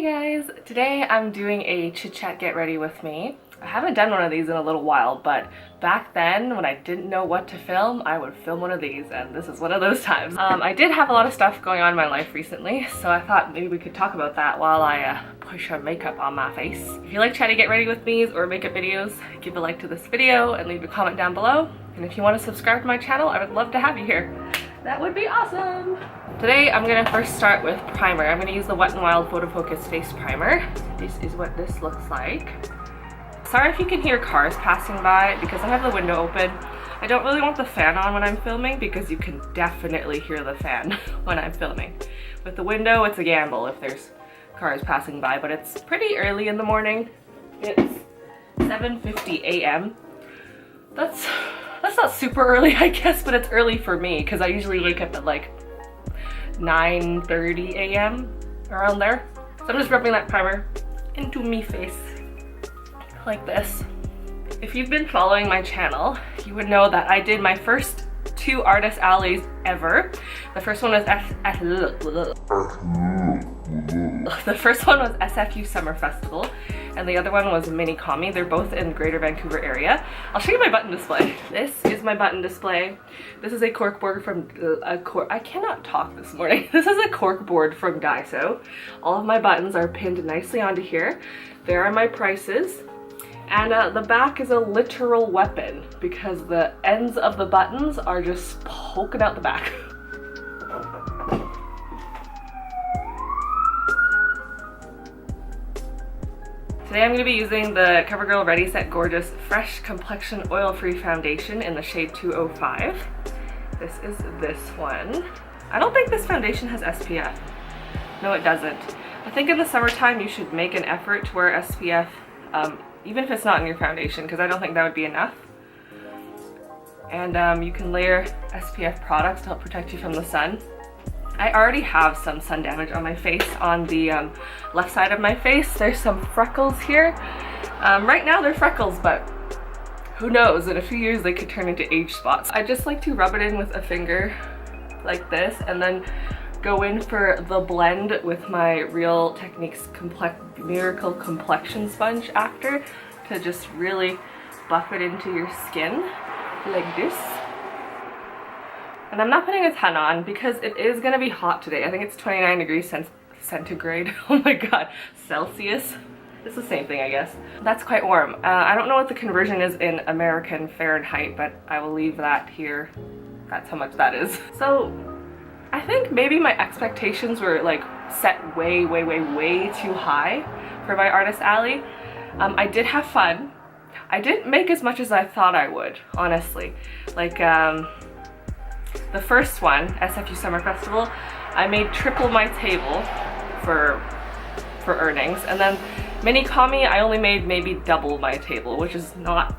guys! Today I'm doing a chit chat get ready with me. I haven't done one of these in a little while, but back then when I didn't know what to film, I would film one of these, and this is one of those times. I did have a lot of stuff going on in my life recently, so I thought maybe we could talk about that while I push some makeup on my face. If you like chatty get ready with me's or makeup videos, give a like to this video and leave a comment down below. And if you want to subscribe to my channel, I would love to have you here. That would be awesome! Today I'm gonna first start with primer. I'm gonna use the Wet n Wild Photo Focus Face Primer. This is what this looks like. Sorry if you can hear cars passing by because I have the window open. I don't really want the fan on when I'm filming because you can definitely hear the fan when I'm filming. With the window, it's a gamble if there's cars passing by, but it's pretty early in the morning. It's 7:50 a.m. That's not super early, I guess, but it's early for me because I usually wake up at like 9:30 a.m. around there. So I'm just rubbing that primer into me face like this. If you've been following my channel, you would know that I did my first 2 artist alleys ever. The first one was SFU Summer Festival, and the other one was Mini Commie. They're both in Greater Vancouver area. I'll show you my button display. This is my button display. This is a cork board from I cannot talk this morning. This is a cork board from Daiso. All of my buttons are pinned nicely onto here. There are my prices. And the back is a literal weapon because the ends of the buttons are just poking out the back. Today I'm going to be using the CoverGirl Ready Set Gorgeous Fresh Complexion Oil-Free Foundation in the shade 205. This is this one. I don't think this foundation has SPF. No, it doesn't. I think in the summertime you should make an effort to wear SPF, even if it's not in your foundation, because I don't think that would be enough. And you can layer SPF products to help protect you from the sun. I already have some sun damage on my face. On the left side of my face, there's some freckles here. Right now they're freckles, but who knows, in a few years they could turn into age spots. I just like to rub it in with a finger like this and then go in for the blend with my Real Techniques Miracle Complexion Sponge after to just really buff it into your skin like this. And I'm not putting a ton on because it is going to be hot today. I think it's 29 degrees centigrade. Oh my god, Celsius. It's the same thing, I guess. That's quite warm. I don't know what the conversion is in American Fahrenheit, but I will leave that here. That's how much that is. So I think maybe my expectations were like set way too high for my artist alley. I did have fun. I didn't make as much as I thought I would, honestly. Like the first one, SFU Summer Festival, I made triple my table for earnings, and then Mini Commie I only made maybe double my table, which is not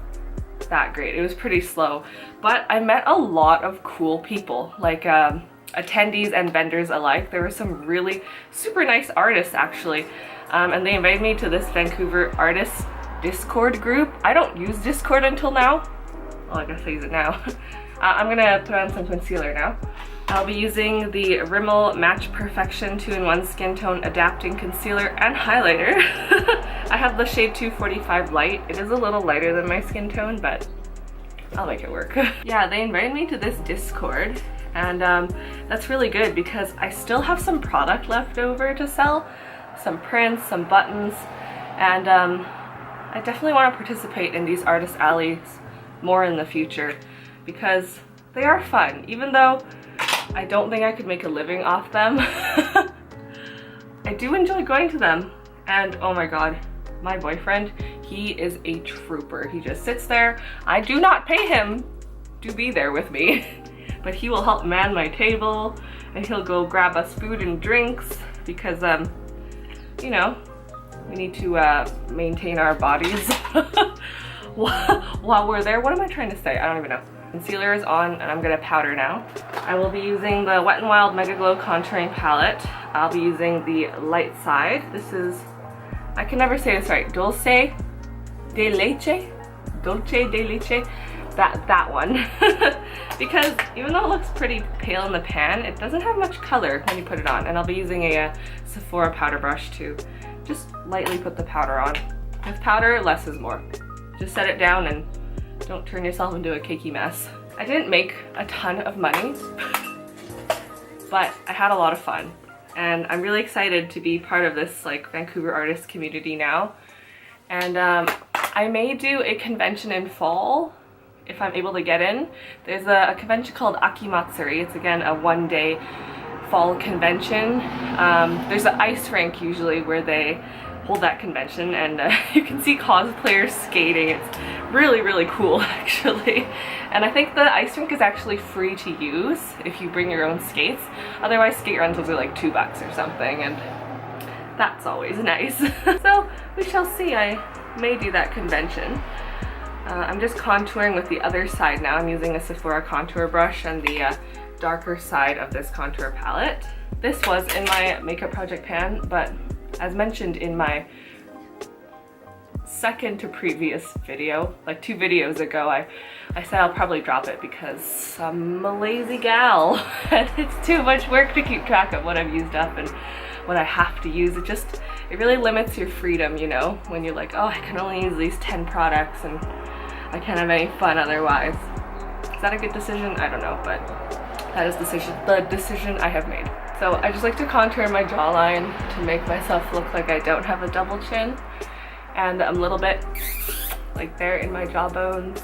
that great. It was pretty slow, but I met a lot of cool people, like attendees and vendors alike. There were some really super nice artists actually, and they invited me to this Vancouver artists Discord group. I don't use Discord until now. Well, I guess I use it now. I'm gonna put on some concealer now. I'll be using the Rimmel Match Perfection 2-in-1 Skin Tone Adapting Concealer and Highlighter. I have the shade 245 Light. It is a little lighter than my skin tone, but I'll make it work. Yeah, they invited me to this Discord, and that's really good because I still have some product left over to sell. Some prints, some buttons, and I definitely want to participate in these artist alleys more in the future because they are fun, even though I don't think I could make a living off them. I do enjoy going to them, and oh my god, my boyfriend, he is a trooper. He just sits there. I do not pay him to be there with me, but he will help man my table, and he'll go grab us food and drinks because you know, we need to maintain our bodies while we're there. What am I trying to say? I don't even know. Concealer is on, and I'm gonna powder now. I will be using the Wet n Wild Mega Glow Contouring Palette. I'll be using the light side. This is, I can never say this right, Dulce de Leche? Dulce de Leche. that one. Because even though it looks pretty pale in the pan, it doesn't have much color when you put it on. And I'll be using a Sephora powder brush to just lightly put the powder on. With powder, less is more. Just set it down and don't turn yourself into a cakey mess. I didn't make a ton of money, but I had a lot of fun. And I'm really excited to be part of this like Vancouver artist community now. And I may do a convention in fall if I'm able to get in. There's a convention called Akimatsuri. It's again a one-day fall convention. There's an ice rink usually where they hold that convention, and you can see cosplayers skating. It's really, really cool actually. And I think the ice rink is actually free to use if you bring your own skates. Otherwise skate rentals are like $2 or something, and that's always nice. So we shall see. I may do that convention. I'm just contouring with the other side now. I'm using a Sephora contour brush and the darker side of this contour palette. This was in my makeup project pan, but as mentioned in my second to previous video, like 2 videos ago, I said I'll probably drop it because I'm a lazy gal and it's too much work to keep track of what I've used up and what I have to use. It really limits your freedom, you know, when you're like, oh, I can only use these 10 products and I can't have any fun otherwise. Is that a good decision? I don't know, but that is the decision I have made. So I just like to contour my jawline to make myself look like I don't have a double chin. And I'm a little bit like there in my jawbones,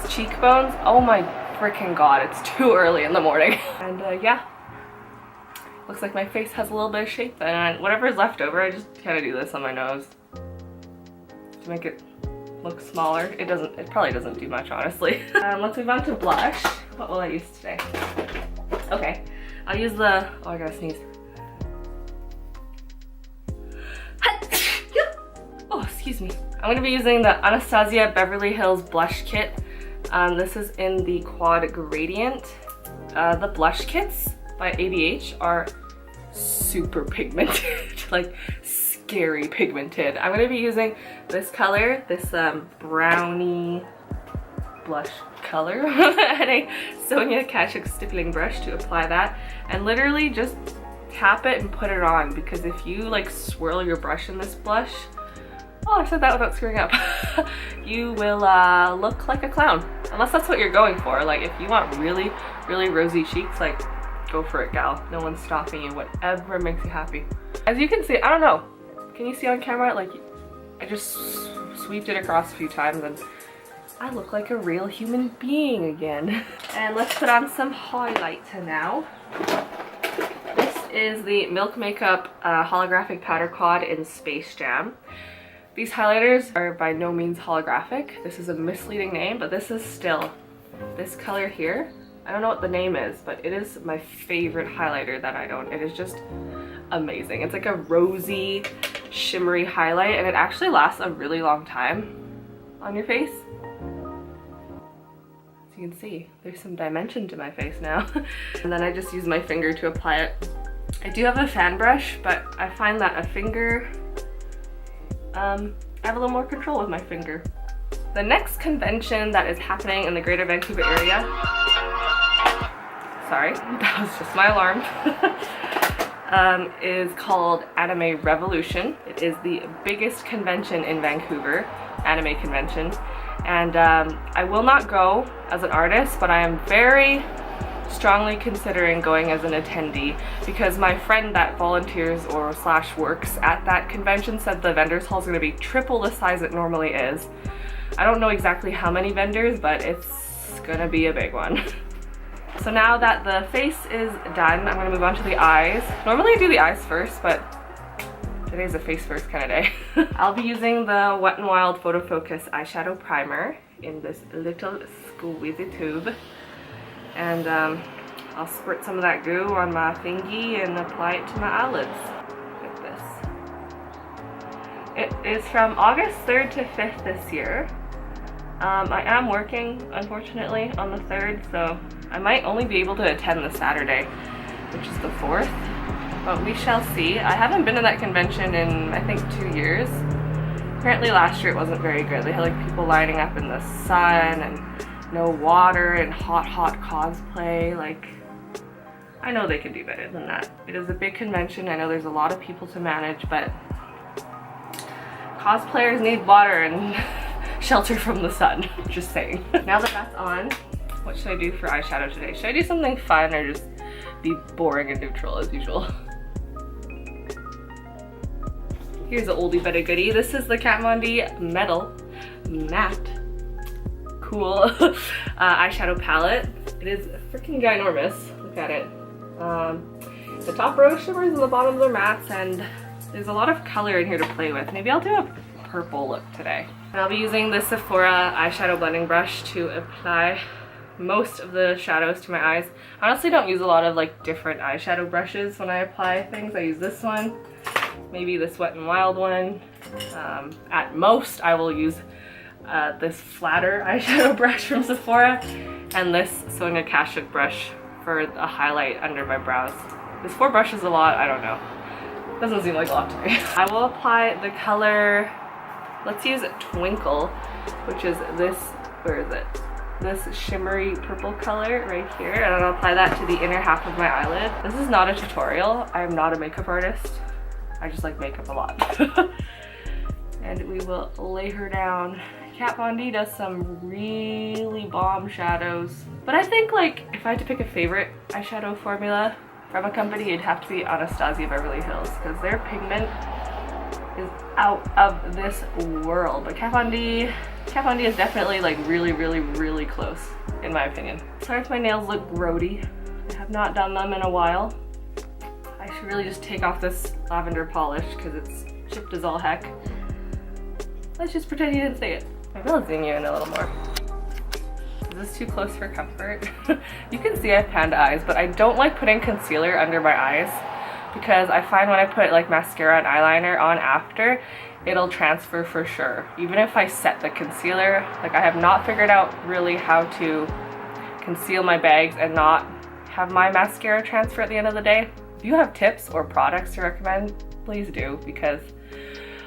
cheekbones. Oh my freaking god, it's too early in the morning. And yeah, looks like my face has a little bit of shape, and whatever's left over, I just kind of do this on my nose to make it look smaller. It probably doesn't do much, honestly. Let's move on to blush. What will I use today? Okay, I'll use the, oh, I gotta sneeze. Oh, excuse me. I'm gonna be using the Anastasia Beverly Hills Blush Kit. This is in the Quad Gradient. The blush kits by ABH are super pigmented, like scary pigmented. I'm gonna be using this color, this brownie blush color, and a Sonia Kashuk stippling brush to apply that, and literally just tap it and put it on, because if you like swirl your brush in this blush, oh, I said that without screwing up, you will look like a clown, unless that's what you're going for. Like if you want really, really rosy cheeks, like go for it, gal. No one's stopping you. Whatever makes you happy. As you can see, I don't know, can you see on camera, like I just sweeped it across a few times and I look like a real human being again. And let's put on some highlighter now. This is the Milk Makeup holographic powder quad in Space Jam. These highlighters are by no means holographic. This is a misleading name, but this is still this color here. I don't know what the name is, but it is my favorite highlighter that I own. It is just amazing. It's like a rosy, shimmery highlight, and it actually lasts a really long time on your face. As you can see, there's some dimension to my face now. And then I just use my finger to apply it. I do have a fan brush, but I find that a finger, I have a little more control with my finger. The next convention that is happening in the Greater Vancouver area, sorry, that was just my alarm, is called Anime Revolution. It is the biggest convention in Vancouver, anime convention, and I will not go as an artist, but I am very strongly considering going as an attendee, because my friend that volunteers or slash works at that convention said the vendors hall is going to be triple the size it normally is. I don't know exactly how many vendors, but it's gonna be a big one. So now that the face is done, I'm gonna move on to the eyes. Normally I do the eyes first, but today's a face first kind of day. I'll be using the Wet n Wild Photo Focus eyeshadow primer in this little squeezy tube. And I'll squirt some of that goo on my thingy and apply it to my eyelids like this. It is from August 3rd to 5th this year. I am working, unfortunately, on the 3rd, so I might only be able to attend the Saturday, which is the 4th, but we shall see. I haven't been to that convention in, I think, 2 years, Apparently last year it wasn't very good. They had like people lining up in the sun and no water and hot cosplay. Like, I know they can do better than that. It is a big convention. I know there's a lot of people to manage, but cosplayers need water and shelter from the sun. Just saying. Now that that's on, what should I do for eyeshadow today? Should I do something fun or just be boring and neutral as usual? Here's an oldie but a goodie. This is the Kat Von D Metal Matte Cool eyeshadow palette. It is freaking ginormous. Look at it. The top row shimmers and the bottoms are mattes, and there's a lot of color in here to play with. Maybe I'll do a purple look today. And I'll be using the Sephora eyeshadow blending brush to apply most of the shadows to my eyes. I honestly don't use a lot of like different eyeshadow brushes when I apply things. I use this one, maybe this Wet n Wild one. At most I will use this flatter eyeshadow brush from Sephora and this Sonia Kashuk brush for a highlight under my brows. Is 4 brushes a lot? I don't know. Doesn't seem like a lot to me. I will apply the color, let's use Twinkle, which is this, where is it? This shimmery purple color right here, and I'll apply that to the inner half of my eyelid. This is not a tutorial. I am not a makeup artist. I just like makeup a lot. And we will lay her down. Kat Von D does some really bomb shadows. But I think like if I had to pick a favorite eyeshadow formula from a company, it'd have to be Anastasia Beverly Hills, because their pigment is out of this world. But Kat Von D is definitely like really close in my opinion. Sorry if my nails look grody. I have not done them in a while. I should really just take off this lavender polish because it's chipped as all heck. Let's just pretend you didn't see it. Maybe I'll zoom you in a little more. Is this too close for comfort? You can see I have panda eyes, but I don't like putting concealer under my eyes because I find when I put like mascara and eyeliner on after, it'll transfer for sure. Even if I set the concealer, like I have not figured out really how to conceal my bags and not have my mascara transfer at the end of the day. If you have tips or products to recommend, please do, because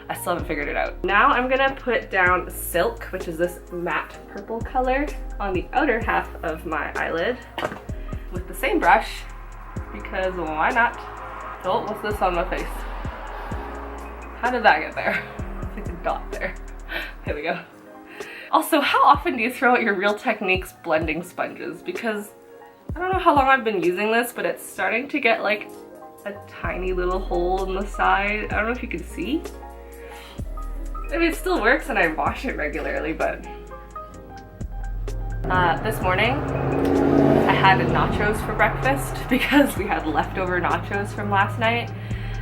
I still haven't figured it out. Now I'm gonna put down Silk, which is this matte purple color, on the outer half of my eyelid with the same brush, because why not? Oh, what's this on my face? How did that get there? It's like a dot there. There we go. Also, how often do you throw out your Real Techniques blending sponges? Because I don't know how long I've been using this, but it's starting to get like a tiny little hole in the side. I don't know if you can see. I mean, it still works and I wash it regularly, but this morning I had nachos for breakfast because we had leftover nachos from last night.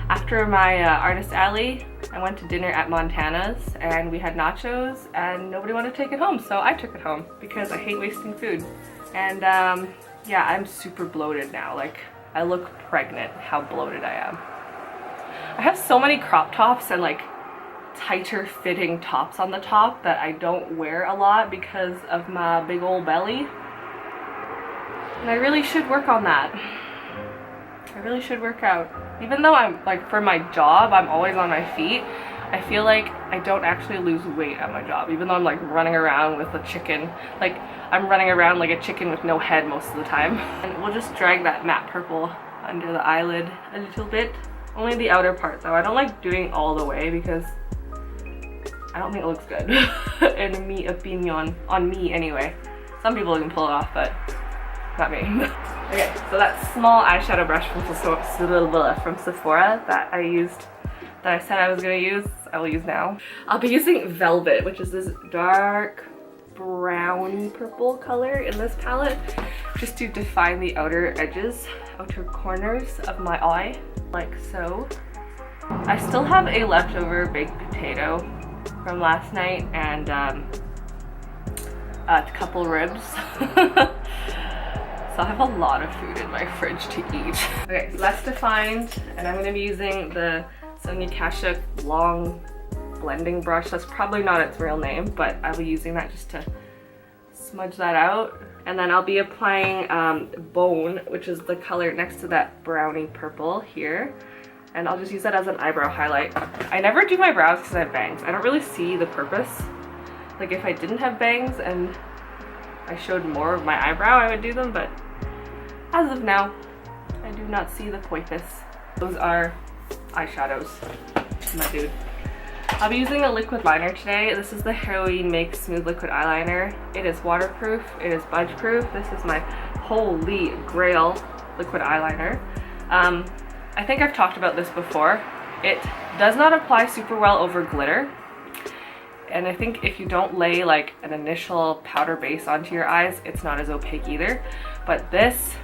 After my artist alley, I went to dinner at Montana's and we had nachos and nobody wanted to take it home, so I took it home because I hate wasting food. And yeah, I'm super bloated now. Like, I look pregnant how bloated I am. I have so many crop tops and like tighter fitting tops on the top that I don't wear a lot because of my big old belly. And I really should work on that. I really should work out. Even though I'm like, for my job, I'm always on my feet, I feel like I don't actually lose weight at my job, even though I'm like running around with a chicken. Like, I'm running around like a chicken with no head most of the time. And we'll just drag that matte purple under the eyelid a little bit. Only the outer part though. I don't like doing all the way because I don't think it looks good. In my opinion, on me anyway. Some people can pull it off, but not me. Okay, so that small eyeshadow brush from Sephora that I used, that I said I was gonna use, I will use now. I'll be using Velvet, which is this dark browny purple color in this palette, just to define the outer edges, outer corners of my eye, like so. I still have a leftover baked potato from last night and a couple ribs. So I have a lot of food in my fridge to eat. Okay, so that's defined, and I'm gonna be using the Sonia Kashuk long blending brush. That's probably not its real name, but I'll be using that just to smudge that out. And then I'll be applying Bone, which is the color next to that brownie purple here. and I'll just use that as an eyebrow highlight. I never do my brows because I have bangs. I don't really see the purpose. Like if I didn't have bangs and I showed more of my eyebrow, I would do them, but as of now, I do not see the purpose. Those are eyeshadows, my dude. I'll be using a liquid liner today. This is the Heroine Make Smooth Liquid Eyeliner. It is waterproof, it is budge proof. This is my holy grail liquid eyeliner. I think I've talked about this before. It does not apply super well over glitter. And I think if you don't lay like an initial powder base onto your eyes, it's not as opaque either. But this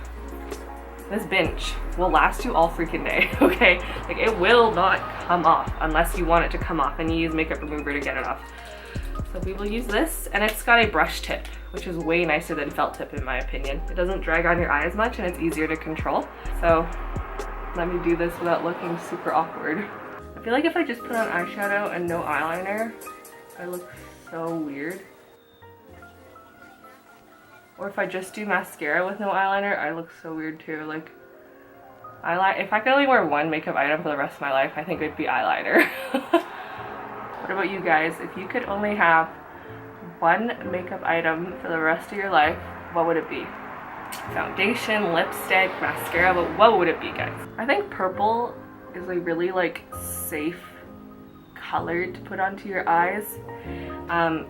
bench will last you all freaking day, okay? Like it will not come off unless you want it to come off and you use makeup remover to get it off. So we will use this, and it's got a brush tip, which is way nicer than felt tip in my opinion. It doesn't drag on your eye as much and it's easier to control. So let me do this without looking super awkward. I feel like if I just put on eyeshadow and no eyeliner, I look so weird. Or if I just do mascara with no eyeliner, I look so weird too. Like, if I could only wear one makeup item for the rest of my life, I think it'd be eyeliner. What about you guys? If you could only have one makeup item for the rest of your life, what would it be? Foundation, lipstick, mascara, but what would it be, guys? I think purple is a really like safe color to put onto your eyes.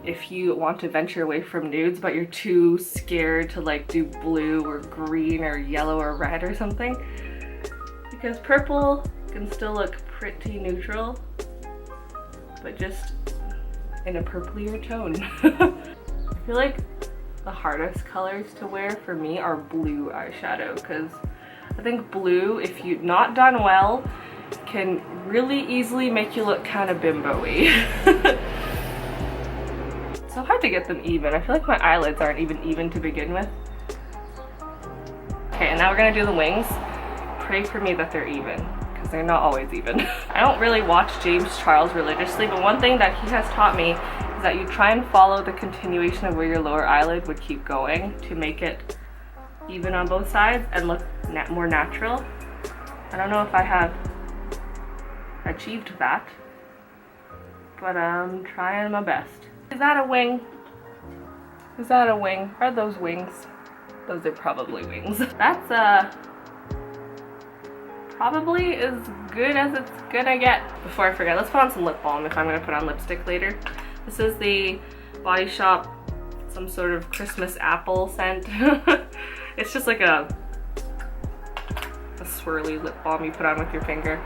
If you want to venture away from nudes but you're too scared to like do blue or green or yellow or red or something, because purple can still look pretty neutral but just in a purplier tone. I feel like the hardest colors to wear for me are blue eyeshadow, because I think blue, if you've not done well, can really easily make you look kind of bimbo-y. So hard to get them even. I feel like my eyelids aren't even to begin with. Okay, and now we're gonna do the wings. Pray for me that they're even, because they're not always even. I don't really watch James Charles religiously, but one thing that he has taught me is that you try and follow the continuation of where your lower eyelid would keep going to make it even on both sides and look more natural. I don't know if I have achieved that, but I'm trying my best. Is that a wing? Is that a wing? Are those wings? Those are probably wings. That's probably as good as it's gonna get. Before I forget, let's put on some lip balm if I'm gonna put on lipstick later. This is the Body Shop, some sort of Christmas apple scent. It's just like a swirly lip balm you put on with your finger.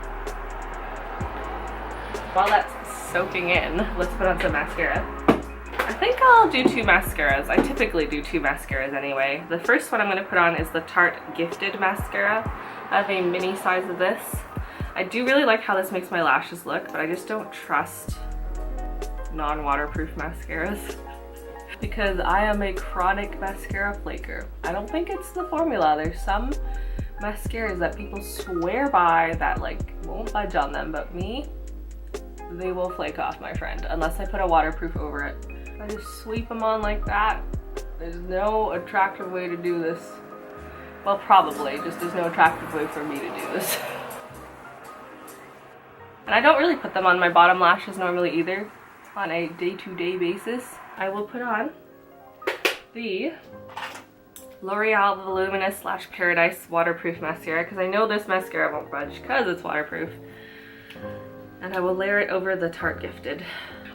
While that's soaking in, let's put on some mascara. I think I'll do two mascaras. I typically do two mascaras anyway. The first one I'm going to put on is the Tarte Gifted Mascara. I have a mini size of this. I do really like how this makes my lashes look, but I just don't trust non-waterproof mascaras because I am a chronic mascara flaker. I don't think it's the formula. There's some mascaras that people swear by that like won't budge on them, but me, they will flake off, my friend, unless I put a waterproof over it. I just sweep them on like that. There's no attractive way to do this. Well, probably, just there's no attractive way for me to do this. And I don't really put them on my bottom lashes normally either, on a day-to-day basis. I will put on the L'Oreal Voluminous / Paradise Waterproof Mascara, because I know this mascara won't budge because it's waterproof. And I will layer it over the Tarte Gifted.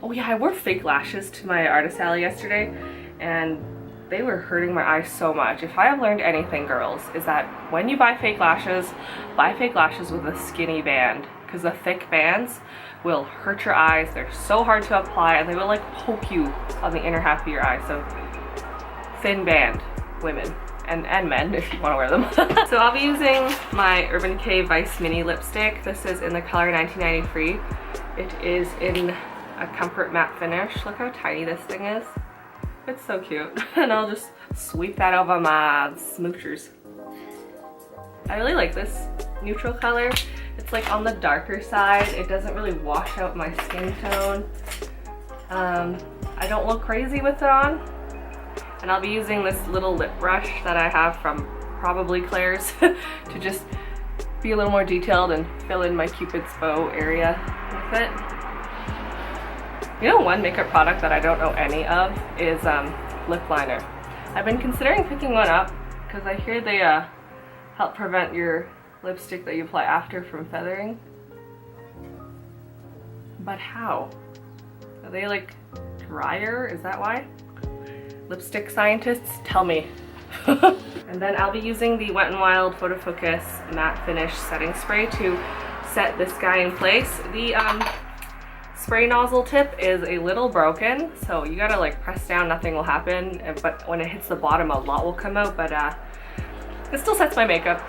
Oh yeah, I wore fake lashes to my artist alley yesterday, and they were hurting my eyes so much. If I have learned anything, girls, is that when you buy fake lashes with a skinny band, because the thick bands will hurt your eyes. They're so hard to apply, and they will like poke you on the inner half of your eye. So thin band, women and men if you want to wear them. So I'll be using my Urban Decay Vice Mini Lipstick. This is in the color 1993. It is in a comfort matte finish. Look how tiny this thing is. It's so cute. And I'll just sweep that over my smoochers. I really like this neutral color. It's like on the darker side. It doesn't really wash out my skin tone. I don't look crazy with it on. And I'll be using this little lip brush that I have from probably Claire's to just be a little more detailed and fill in my Cupid's bow area with it. You know, one makeup product that I don't know any of is lip liner. I've been considering picking one up because I hear they help prevent your lipstick that you apply after from feathering. But how? Are they like drier? Is that why? Lipstick scientists, tell me. And then I'll be using the Wet n Wild Photo Focus Matte Finish Setting Spray to set this guy in place. The spray nozzle tip is a little broken, so you gotta like press down, nothing will happen, but when it hits the bottom a lot will come out, but it still sets my makeup,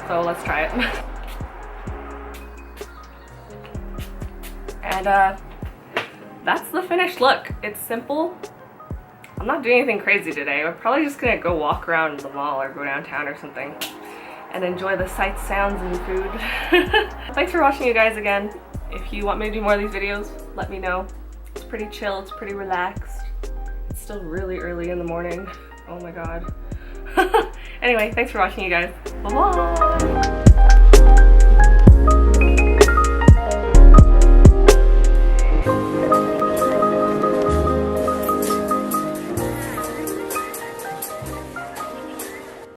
so let's try it. And that's the finished look. It's simple. I'm not doing anything crazy today. I'm probably just gonna go walk around the mall or go downtown or something and enjoy the sights, sounds, and food. Thanks for watching, you guys, again. If you want me to do more of these videos, let me know. It's pretty chill, it's pretty relaxed. It's still really early in the morning. Oh my god. Anyway, thanks for watching, you guys. Bye-bye!